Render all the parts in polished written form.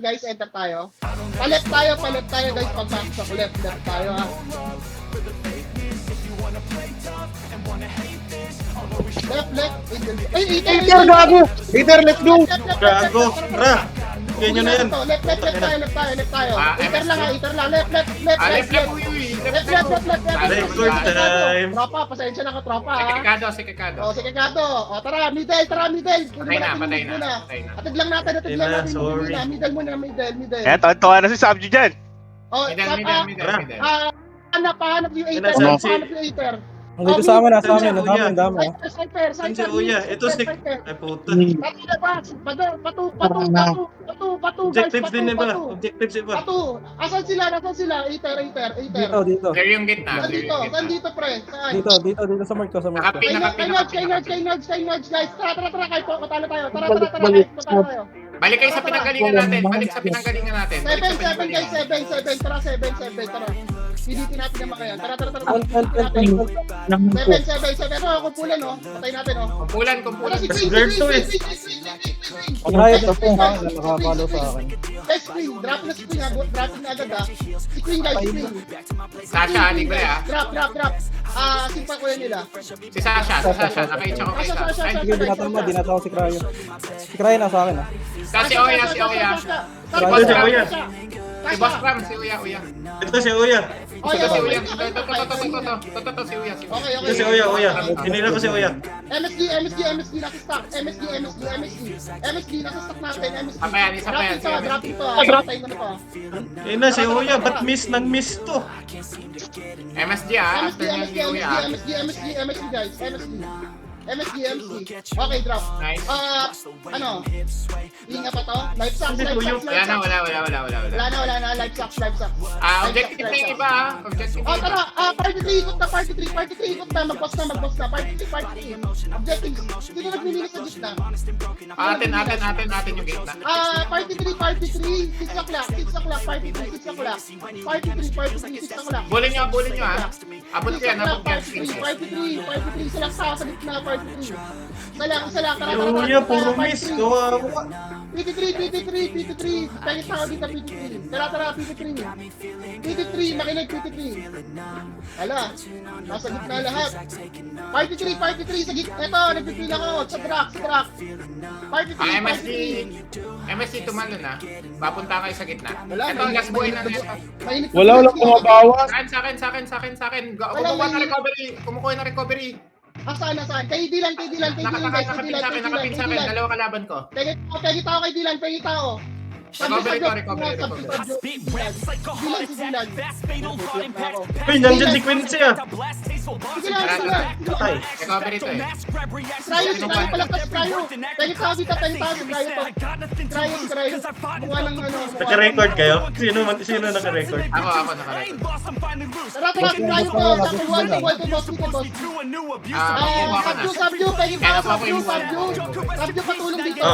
Guys, enter tayo. Pa-left tayo guys. Pagpasok left tayo ha. Left. Ay, Iter, gago! Iter, let's go! Gago, Ra! Ganyan na yan. Left tayo. Iter lang. Left. Left, Record time. Tropa, pasensya na ka, tropa Si ha. Kikado, si Kikado. O, sige Kado. O, tara, middle. Patay na. Atid lang natin. Sorry. Middle muna. Eh, tawa na si Sabji dyan. O, Middle. Hanap yung Aether. Ano? Hanap yung Aether. Nandito sa amin, nasa amin. Kuya. Ang dami. Sniper. Saan si Uya? Ito si... Ay puta. Batu. Objectives din ba? Objectives ba? Batu. Asan sila? Aether. Dito. Clear yung gitna. Saan pre? Saan? Dito sa mark ko, sa mark ko. Kay Nudge, guys. Tara, kahit po, matalo tayo. Tara, matalo tayo. Balik kayo sa pinanggalingan natin. Seven, guys, tara. Pilitin natin naman kaya. Tara. Seven. Kumpulan, no? Patay natin, no? Kumpulan. Guard to eh. Pag riot ako, nakapalo sa akin. Guys, Queen. Drop na si Queen, ha? Drop na agad, ha? Si Queen, guys, si Queen. Sasha, libre ah. Drop. Simpa ko yan nila. Si Sasha. Nakaitsa ko kay Sasha. Sige, dinatawa si Krayo. Si Krayo nasa akin, ah. Si Oya. Si Boss Ram, si Uya. Ito si Uya. Ito si Uya. Ito si Uya. Okay. Ito si Uya. Hinila ko si Uya. MSG, nasa stock. MSG, nasa stock natin. MSG. Isa pa yan. Drop ito. Patay mo na to. Eh na si Uya. Ba't miss to? MSG ah. After niya si Uya. MSG, guys. MSG. Okay, drop. Nice. Hinga pa to? Life sucks. Wala na. Life sucks. Objective na yung iba ah. Objective Oh, na tara, party 3 ikot na. Mag-boss na. Party 3. Objectives. Sino naglilinis sa gitna? Atin yung gitna. Party 3. 6 o'clock. Party 3, 6 o'clock. Party 3, 6 o'clock. Bulin nyo ah. Abot yan. Party 3. Sila sa gitna. Party 3. Isa lang. Tara. Uya, puro miss. Kawawa. PT3. Pagkit tao dito, PT3. Tara, PT3. Makinig, PT3. Hala, nasa gitna lahat. Party 3 sa gitna. Ito, nagpipila ko. Sa track. Party 3. MSC tumalo na. Papunta kayo sa gitna. Wala, Ito, last buhay na ito. Wala kumabawas. Sa akin. Kumukuha na recovery. Saan? Kay Dylan, Nakapin sa akin. Dalawa kalaban ko. Pegi tao kay Dylan. Recovery. Uy, nandyan si Queen siya. Patay. Recovery to eh. Krayo palakas. Pegi tao dito, Krayo. Buwan ng Naka-record kayo? Sino naka-record? Ako nakarecord. Tara, Krayo po. Sa boss. Sabju, pegi tao, Sabju, patulong dito.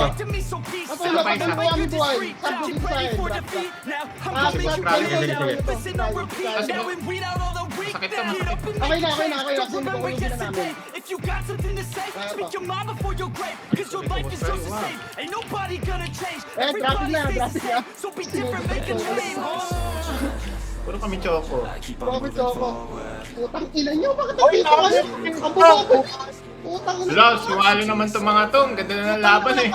Patulong po ang buhay. Sabju dito sa akin. Masakit to, masakit. Okay na. Sinipulong din na namin. Dropping na. Puro kami choco. Bakit ako? Putang ina nyo, bakit nandito kayo? Ang bumobo! Putang ina. Wala, siwalo naman itong mga to. Ang ganda na ng laban eh.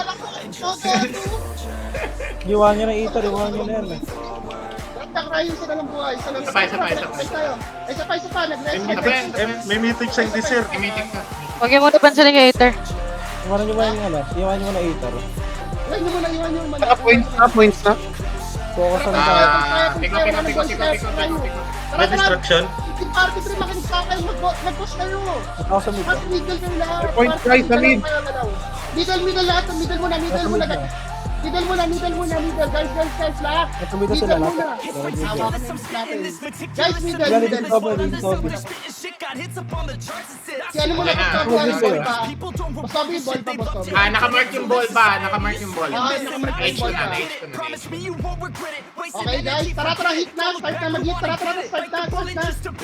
Iwan nyo na Aether, iwan nyo na yan. Nagtakrayon sila ng buhay. Isa pa. Isa pa. May meeting siyang dessert. Imitik ka. Huwag yung muna pansinin kay Aether. Iwan nyo na Aether. Iwan nyo muna. Points na. Focus na tayo. Piko. May distraction. Party 3, makinig sa kayo. Mag-push kayo. Ako sa mid. Mas middle kayo lahat. Point right sa mid. Middle lahat. Middle muna. Middle guys, lahat. Tumito sila lahat. Hawakan yung natin. Guys, middle. Yan, dito Toby. Si ano muna Wala na. ball pa. Masabi yung ball pa, boss. Nakamark yung ball ba? Nakamark yung ball. Okay, nakamark yung H ko ball na, ba? H ko na. Okay, guys. Tara, hit na. Start na mag-hit. Tara, start na.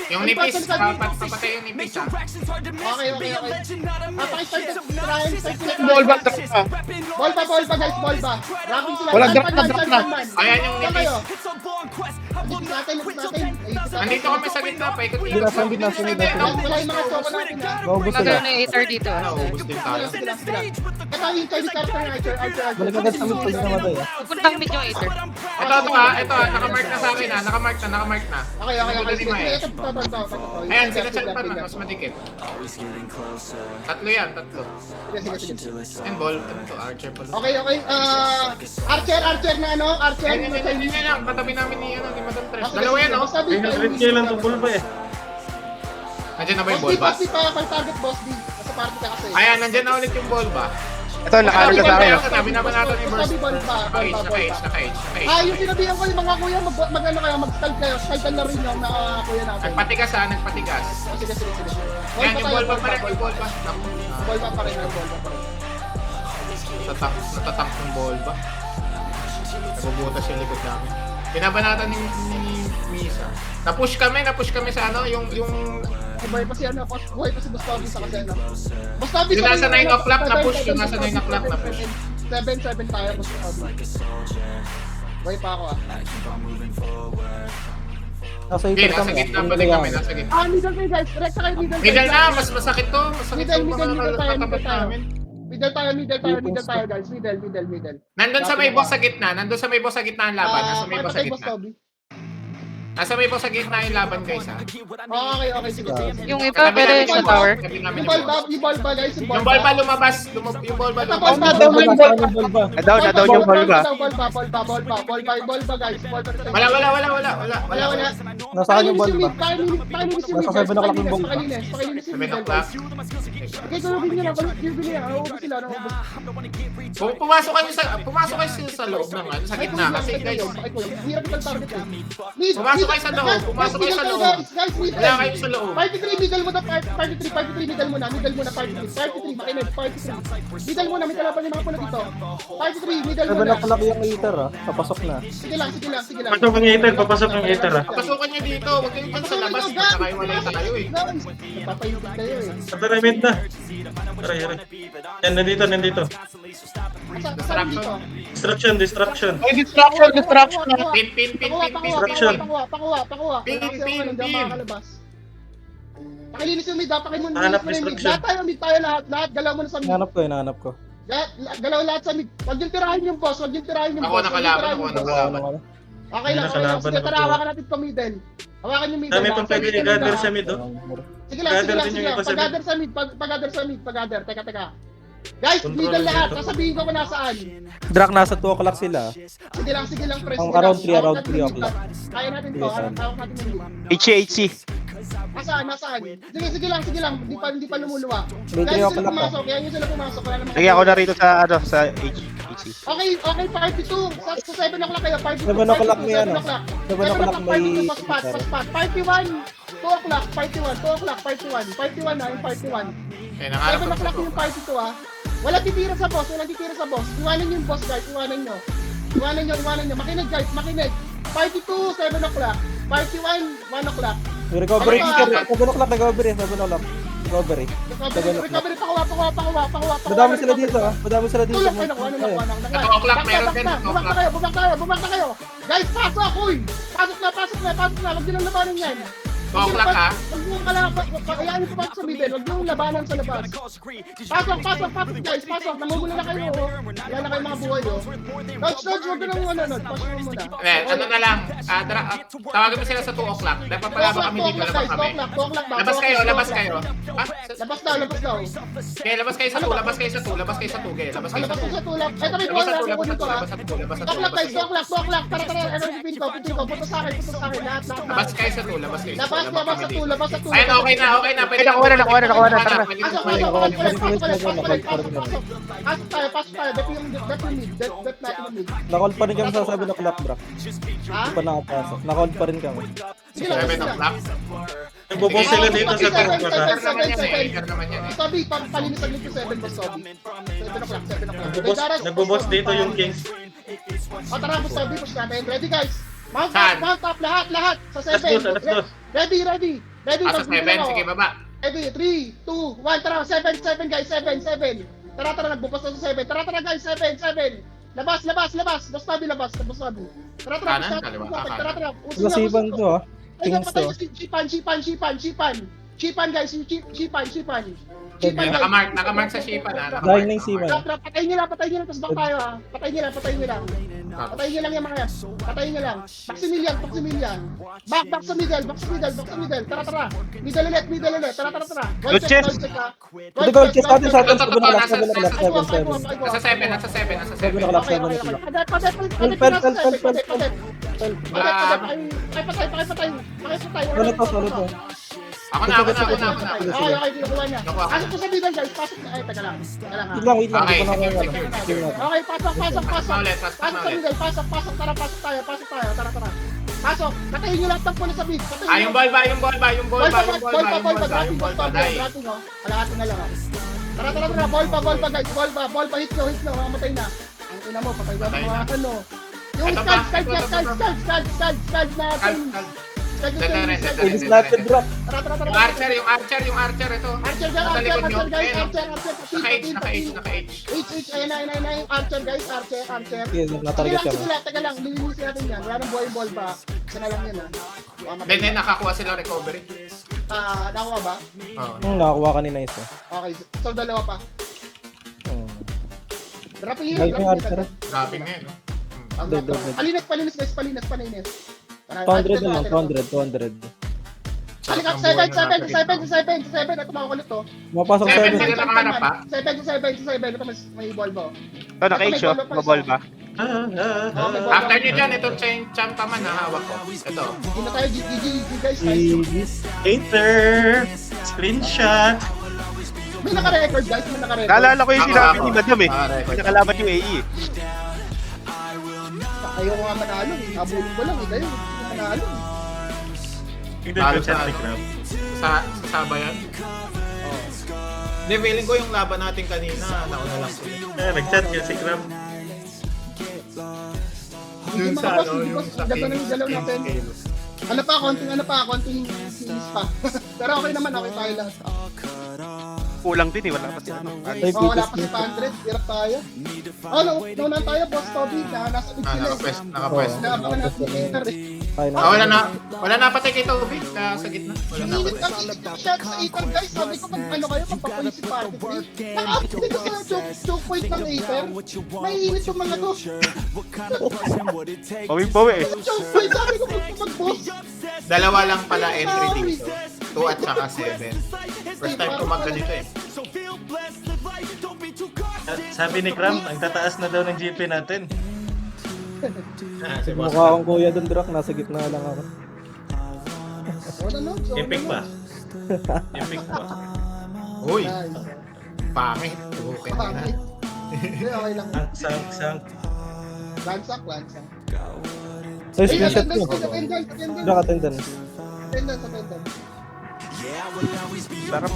Yung nipis, papatay yung nipis ha. Okay. Pakistart na. Start na. Ball back. Ball pa, guys. Ball pa. Wrapping sila. Wala, Saan drop pa, na, guys? drop Saan na. pa, man? Ayan yung Saan nipis. kayo? Lipis natin. Nandito kami sa gitna, paikot-ikot. Nasa gitna, nasa Hindi, gitna. Wala yung mga chopa natin, ha? Maubos sila. Nagkaroon ng Aether dito. Naubos din tayo. Ito yung Chinese character ng Archer. Balik agad sa mid pag namatay ah. Pupuntang mid yung Aether. Ito, nakamark na sa akin nakamark na. Okay. Ito. Ayan, sila chat pa na, mas madikit. Tatlo yan. Sige. And ball, ito, Archer pala. Okay. Archer na ano? Archer Yan, na Chinese. yan. Katabi namin ni Madam Tres. Dalawa yan, oh. Basta B. 300k lang itong bulba eh. Nandiyan na ba yung ball ba? Boss D pa, target boss D. Nasa party ka kasi. Ayan, nandiyan na ulit yung ball ba? Ito, nakalo na sa akin. oh. Katabi naman natin yung Basta burst. B, ball pa. Naka-H. Yung sinabihan ko yung mga kuya, mag-ano kayo, mag-stall kayo. Stall na rin yung kuya natin. Nagpatigas. Sige. Ayan, yung ball ba pa rin, yung ball ba? Ball pa rin. Natatank ng ball ba? Nabubutas yung likod namin. Pinabanatan ni Misa. Na-push kami sa ano, yung Buhay pa si Boss Toby sa kasi ano. Boss Toby Yung nasa 9 o'clock na push, 7 tayo, Boss Toby. Buhay pa ako ah. Nasa Okay, Aether nasa kami. gitna pa rin kami, nasa gitna. Middle kayo guys, direct sa kayo middle. Middle na, mas masakit to. Masakit to Middle mga tayo. katapat namin. Middle tayo guys, middle. Nandun sa may boss sa gitna ang laban. Nasa may boss sa Boss gitna. Toby. Nasa may boss sa gitna yung laban guys ha. Okay, sige. Yung iba, pwede sa tower. Katabi namin Yung ball ba guys? Yung ball ba lumabas? Yung ball ba Ito, lumabas? ball ba? Nasa yung ball ba? Down yung ball ba? Ball ba guys? Ball ba? Wala. Nasa akin yung ball ba? Nasa 7 o'clock yung ball ba? Pakilinis yung 7 middle. o'clock. Okay, tulogin nyo na. Bibili na. Naubos sila. Pumasok kayo sa loob ng ano, sa gitna kasi guys. Hirap itong target eh. Pumasok kayo sa loob, pumasok kayo sa loob. Guys, Wala kayo sa loob. 53, middle mo na, 53, middle mo na, 53, makinig, 53. Middle mo na, may kalaban yung mga pula dito. 53, middle mo 7 na. o'clock yung Aether ah. Papasok na. Sige lang. Pasok ang Aether, papasok ang Aether ah. Pasukan nyo dito, huwag kayo dito sa labas, nakakaiwalay tayo eh. Napapayupit kayo eh. Pataramit na. Aray. Yan, nandito. Saan dito? Distraction. Ay, distraction. Pin. Pakuha. Pin. Pakilinis yung mid, pakimun mo Hanap yung mid. destruction. Lahat tayo lahat. Galaw mo na sa mid. Hinahanap ko. Galaw lahat sa mid. Huwag yung tirahin yung boss. Ako nakalaban. Okay lang. Nakalaban Sige, ako tara, to. hawakan natin pa middle. Hawakan yung middle. Dami pang pwede i-gather sa mid oh. Sige lang. gather din yung iba sa mid. Pag-gather sa mid. Teka. Guys, Control middle lahat. dito. Sasabihin ko kung nasaan. Drak, nasa 2 o'clock sila. Sige lang, press. Ang Sige lang. around 3 Hawak natin yung o'clock. mid. Kaya natin to. Hawak natin yung mid. HC. Nasaan? Sige lang. Hindi pa lumuluwa. May Kaya 3 sila o'clock pumasok. Kaya yun sila pumasok. Wala namang Sige, ako na rito sa HC. Okay, party 2. Sa 7 o'clock kayo, party 2. 7 o'clock may ano. 7 o'clock may Party 1. 2 o'clock, party 1. Party 1 na, yung party 1. 7 o'clock yung party 2 ah. Walang titira sa boss. Iwanan yung boss guys, iwanan nyo. Makinig guys. Party 2, 7 o'clock. Party 1, 1 o'clock. May recovery. 7 o'clock recovery. Recovery. Recovery, pakuha. Madami sila dito ah. Tulak kayo, ano. 2 o'clock meron din. Bumang na kayo. Guys, pasok, uy! Pasok na. Huwag nyo lang labanan yan. 2 o'clock ha. Huwag nyo kayaan yung pasok sa middle. Huwag nyo labanan sa labas. Pasok, guys. Pasok. Namumula na kayo. Wala na kayo mga buhay, oh. Dodge, huwag nyo lang pasok mo muna. Ano na lang, tawagan mo sila sa 2 o'clock. Dapat pala ba kami dito, labas kami. 2 o'clock. Labas kayo. Labas daw. Okay, labas kayo sa 2. Labas kayo sa 2. Labas ko sa tulak. Ay, kami, buhay na ako dito, ha. 2 o'clock, guys. 2 o'clock. Tara. Ano yung pin ko? Punta sa akin. Lahat. Labas kayo sa 2. Labas sa 2. Labas. Ayun, okay na. Pwede Nakuha na. Tara na. Pasok tayo. Bet yung mid. Bet natin yung mid. Nakall pa rin kami sa 7 o'clock, Drak. Ha? Hindi pa nakapasok. Nakall pa rin kami. Sige lang. 7 o'clock. Nagbo-boss sila dito sa 10 o'clock ah. Hater naman yan eh. Sabi, palinis ang link 7 boss Toby. 7 o'clock. Nagbo-boss dito yung Kings. O tara, boss Toby, push natin. Ready guys? Mount Saan? up, lahat. Sa 7. Let's go. Ready. Sa 7, sige baba. Ready, 3, 2, 1, tara, 7 guys, 7. Tara, nagbukas na sa 7. Tara guys, 7. Labas. Boss Tabi, labas. Tara, Kanan, kaliwa, kanan. tara. Nasiban to ah. Ay, Kings napatay to. si Chipan, guys. Chipan, Nakamark sa Shipa na. Dahil na yung Siman. Trap, patayin nyo lang, tapos back tayo ha. Patayin nyo lang. Patayin nyo lang yung mga yan. Patayin nyo lang. Maximilian. Back sa middle. Tara. Middle ulit. Tara. Good chess. Ito gold chest natin sa atin. Ito, Sabi na kalak, nasa- 7. Nasa 7. Sabi na kalak, 7 na sila. Solo to. Ako na. Okay, kinukuha niya. Pasok ko sa middle, guys. Pasok na. Ay, taga lang. Wait lang. Hindi Okay, ko na sige, kaya. sige. Sige natin. Okay, pasok. Pasok na ulit. Pasok sa middle, pasok. Tara, pasok tayo. Tara. Pasok. Patayin nyo lahat ng puno sa mid. Patayin nyo. Yung ball ba? Ball pa. Gratis, oh. Kalahati na lang, oh. Tara. Ball pa, guys. Ball pa. Hit nyo. Mamatay na. Ang ina mo, patay ba? Patay na. Mga ano. Yung Ito pa. scald natin. Ilis natin drop. Tara. Yung archer ito. Archer, Nasa likod nyo. guys. Ayun, Archer. Naka-H. Ayun na yung archer, guys. Archer. Sige, natarget siya. Teka lang, lilinisin natin yan. Wala nang buhay ball pa. Isa na lang yan, ha. Then nakakuha sila recovery. Nakuha ba? Oo. Nakakuha kanina isa. Okay, so dalawa pa. Dropping yun, Dahil yung archer. Dropping ngayon. no? Palinis, guys. 200 na lang, 200. Halika, 7. Ito makakulit to. Mapasok 7 7. sila nakahanap pa. 7. Ito may ball ba? Ito, naka-H oh. Maball ba? After nyo dyan, ito yung champa man na hawak ko. Ito. Hindi na tayo, GG, guys. Igis. Hater! Screenshot! May naka-record, guys. Naalala ko yung Ako, sinabi ako. ni Madam eh. Ah, May nakalaban yung AE. Ayaw ko nga manalo. Abulong ko lang. Kayo, manalo. Tingnan ko chat ni Crab. Sasaba yan? Hindi, feeling ko yung laban natin kanina, nauna lang sila. Nag-chat yan si Crab. Hindi makapos, ganda na yung galaw natin. Konting series pa. Pero okay naman, okay tayo lang. Kulang din eh. Wala pa si ano. Wala pa si Pandres, hirap tayo. Nauna tayo, Boss Toby, na nasa mid sila. Nakapwes. Naabangan natin yung Inter. Tayo na. Wala na patay kay Toby, sa gitna. Wala na Minit patay. ang shot sa Inter, guys. Sabi ko, magpapalit si Pandres. Naka-update ko sa choke point ng Inter. Mainit yung mga to. Pawing-pawi eh. Choke point, sabi ko, mag-boss. Dalawa lang pala entry dito. 2 at saka 7. First time ko magganito eh. Sabi ni Crab, ang tataas na daw ng GP natin. Si boss. Mukha akong kuya dun, Drak. Nasa gitna lang ako. Epic pa. Epic pa. Uy, pangit. Bukin na. Okay lang. Sang. Lansak. Ay, screenshot ko. Attendance. Drak, attendance. Sarap.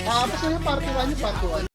Tapos yung part 1,